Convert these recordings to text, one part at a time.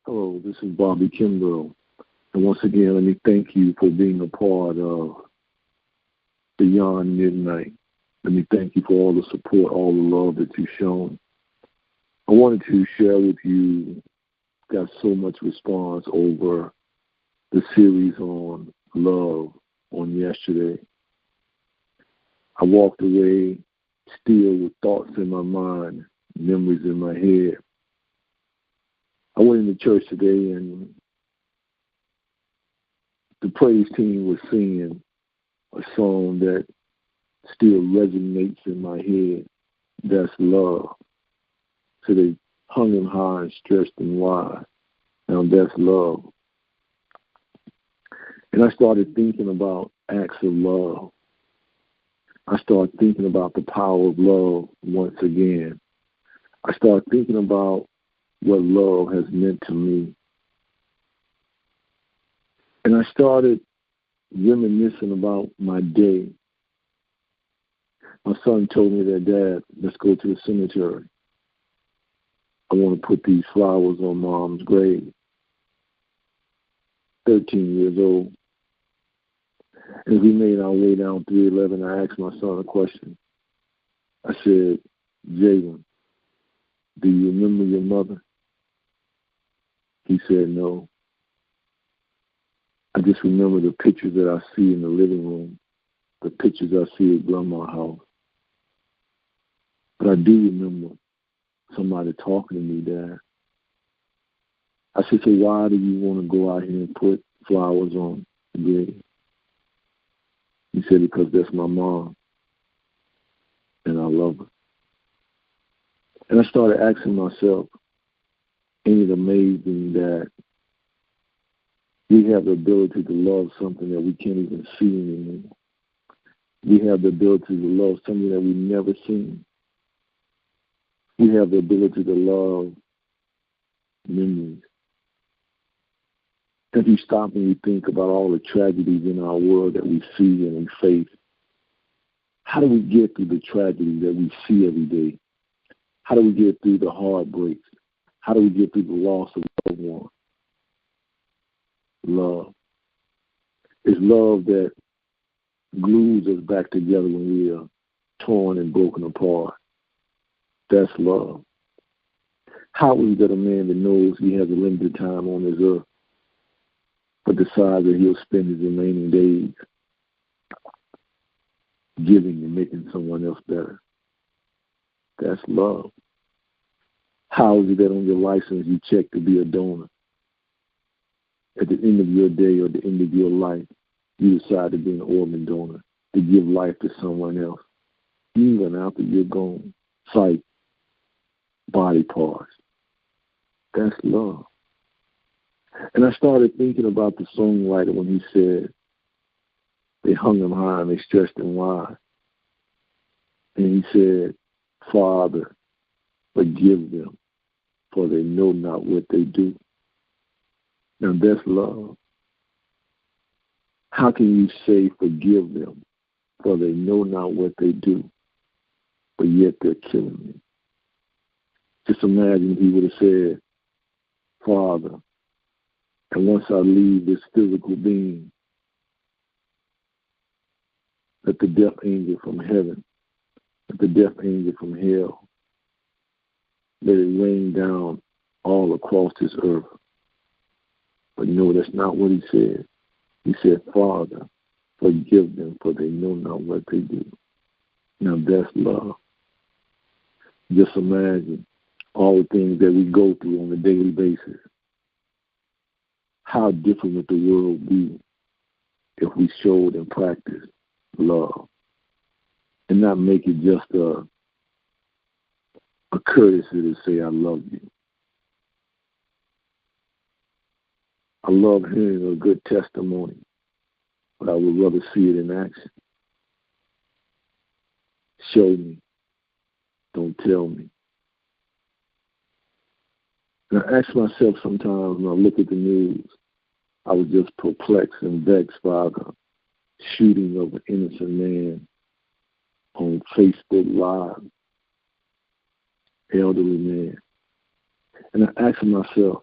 Hello, this is Bobby Kimbrough. And once again, let me thank you for being a part of Beyond Midnight. Let me thank you for all the support, all the love that you've shown. I wanted to share with you, got so much response over the series on love on yesterday. I walked away still with thoughts in my mind, memories in my head. I went into church today and the praise team was singing a song that still resonates in my head. That's love. So they hung him high and stretched him wide. Now that's love. And I started thinking about acts of love. I started thinking about the power of love once again. I started thinking about what love has meant to me. And I started reminiscing about my day. My son told me that, Dad, let's go to the cemetery. I want to put these flowers on Mom's grave. 13 years old. As we made our way down 311, I asked my son a question. I said, Jaden, do you remember your mother? He said, no. I just remember the pictures that I see in the living room, the pictures I see at Grandma's house. But I do remember somebody talking to me, Dad. I said, so why do you want to go out here and put flowers on the grave? He said, because that's my mom, and I love her. And I started asking myself, ain't it amazing that we have the ability to love something that we can't even see anymore? We have the ability to love something that we've never seen. We have the ability to love memories. If you stop and you think about all the tragedies in our world that we see and we face, how do we get through the tragedy that we see every day? How do we get through the heartbreaks? How do we get through the loss of a loved one? Love. It's love that glues us back together when we are torn and broken apart. That's love. How is that a man that knows he has a limited time on this earth but decides that he'll spend his remaining days giving and making someone else better? That's love. How is it that on your license you check to be a donor? At the end of your day or the end of your life, you decide to be an organ donor, to give life to someone else, even after you're gone. Sight, body parts. That's love. And I started thinking about the songwriter when he said, they hung him high and they stretched him wide. And he said, Father, forgive them, for they know not what they do. Now that's love. How can you say forgive them, for they know not what they do, but yet they're killing me? Just imagine if he would have said, Father, and once I leave this physical being, let the death angel from heaven, let the death angel from hell, let it rain down all across this earth. But no, that's not what he said. He said, Father, forgive them, for they know not what they do. Now that's love. Just imagine all the things that we go through on a daily basis. How different would the world be if we showed and practiced love and not make it just a courtesy to say, I love you. I love hearing a good testimony, but I would rather see it in action. Show me. Don't tell me. And I ask myself sometimes when I look at the news, I was just perplexed and vexed by the shooting of an innocent man on Facebook Live, elderly man. And I asked myself,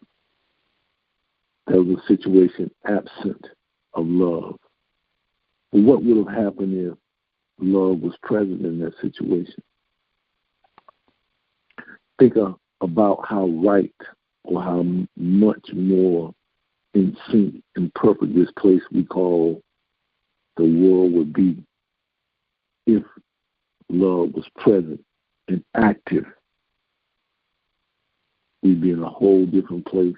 There was a situation absent of love. But what would have happened if love was present in that situation? Think about how right or how much more in sync and perfect this place we call the world would be if love was present and active. We'd be in a whole different place,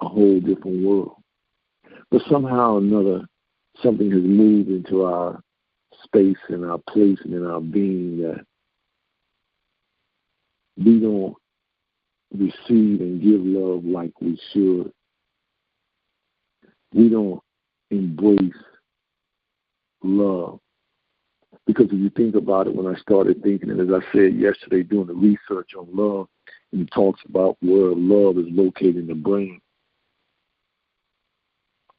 a whole different world. But somehow or another, something has moved into our space and our place and in our being that we don't receive and give love like we should. We don't embrace love. Because if you think about it, when I started thinking, and as I said yesterday, doing the research on love, and it talks about where love is located in the brain.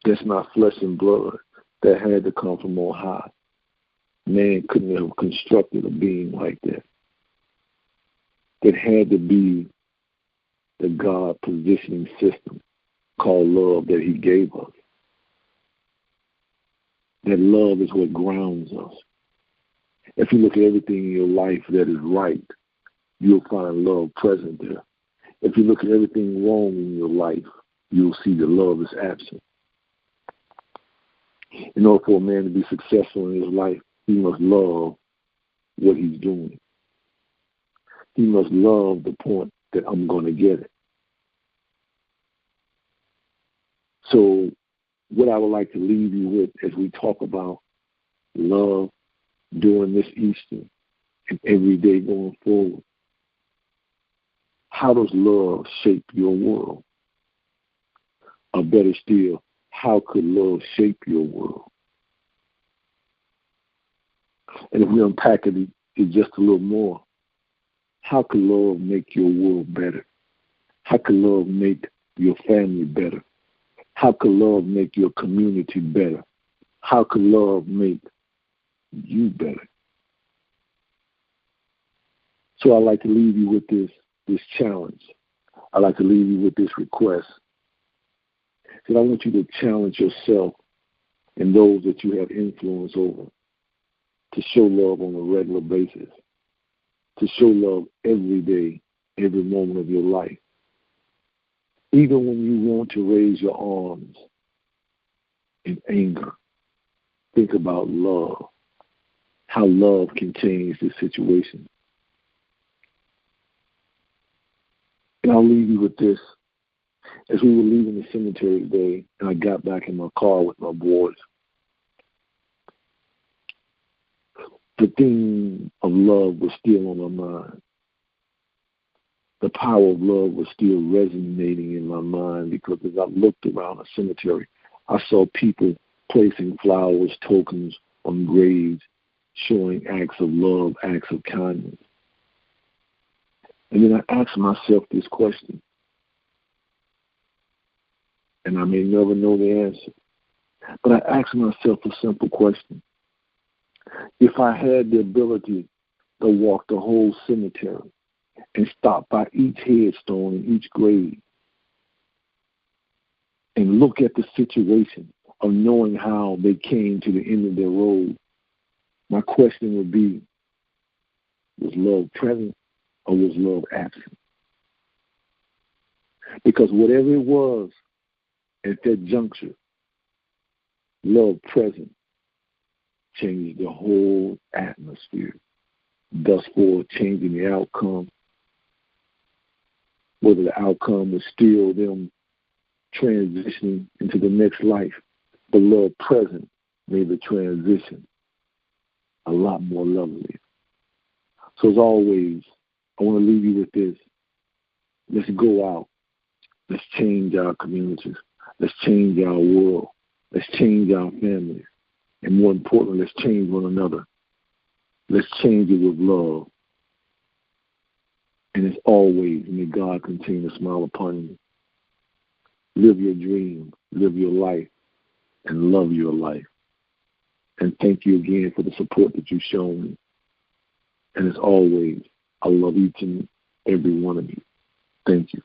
That's not flesh and blood. That had to come from on high. Man couldn't have constructed a being like that. It had to be the God positioning system called love that he gave us. That love is what grounds us. If you look at everything in your life that is right, you'll find love present there. If you look at everything wrong in your life, you'll see that love is absent. In order for a man to be successful in his life, he must love what he's doing. He must love the point that I'm going to get it. So what I would like to leave you with as we talk about love during this Easter and every day going forward, how does love shape your world? Or better still, how could love shape your world? And if we unpack it just a little more, how could love make your world better? How could love make your family better? How could love make your community better? How could love make you better? So I'd like to leave you with this challenge. I'd like to leave you with this request. That I want you to challenge yourself and those that you have influence over to show love on a regular basis, to show love every day, every moment of your life. Even when you want to raise your arms in anger, think about love, how love can change this situation. And I'll leave you with this. As we were leaving the cemetery today, and I got back in my car with my boys, the theme of love was still on my mind. The power of love was still resonating in my mind because as I looked around the cemetery, I saw people placing flowers, tokens on graves, showing acts of love, acts of kindness. And then I asked myself this question, and I may never know the answer, but I asked myself a simple question. If I had the ability to walk the whole cemetery and stop by each headstone and each grave and look at the situation of knowing how they came to the end of their road, my question would be, was love present or was love absent? Because whatever it was at that juncture, love present changed the whole atmosphere, thus for changing the outcome. Whether the outcome was still them transitioning into the next life, the love present made the transition a lot more lovely. So as always, I want to leave you with this. Let's go out. Let's change our communities. Let's change our world. Let's change our families. And more importantly, let's change one another. Let's change it with love. And as always, may God continue to smile upon you. Live your dream, live your life, and love your life. And thank you again for the support that you've shown me. And as always, I love each and every one of you. Thank you.